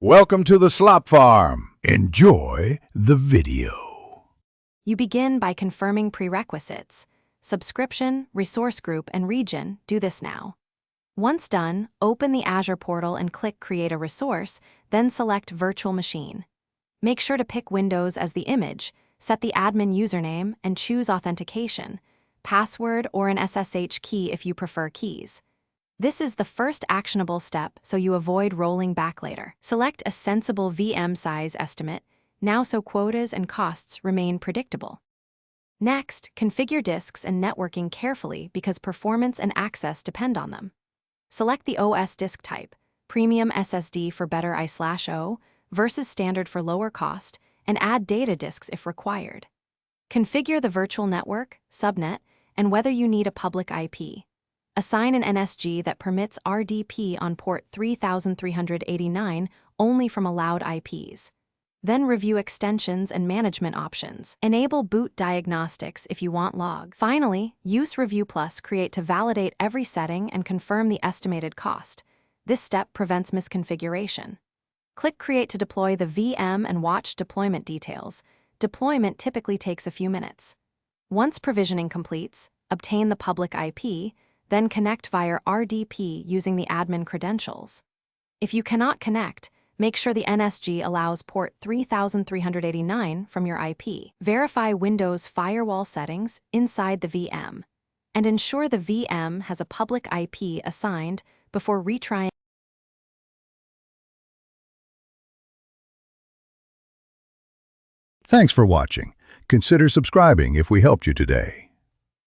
Welcome to the Slop Farm. Enjoy the video. You begin by confirming prerequisites. Subscription, resource group, and region. Do this now. Once done, open the Azure Portal and click Create a Resource, then select Virtual Machine. Make sure to pick Windows as the image, set the admin username, and choose Authentication, password, or an SSH key if you prefer keys. This is the first actionable step, so you avoid rolling back later. Select a sensible VM size estimate, now so quotas and costs remain predictable. Next, configure disks and networking carefully because performance and access depend on them. Select the OS disk type, premium SSD for better I/O versus standard for lower cost, and add data disks if required. Configure the virtual network, subnet, and whether you need a public IP. Assign an NSG that permits RDP on port 3389 only from allowed IPs. Then review extensions and management options. Enable boot diagnostics if you want logs. Finally, use Review Plus Create to validate every setting and confirm the estimated cost. This step prevents misconfiguration. Click Create to deploy the VM and watch deployment details. Deployment typically takes a few minutes. Once provisioning completes, obtain the public IP, then connect via RDP using the admin credentials. If you cannot connect, make sure the NSG allows port 3389 from your IP. Verify Windows firewall settings inside the VM, and ensure the VM has a public IP assigned before retrying. Thanks for watching. Consider subscribing if we helped you today.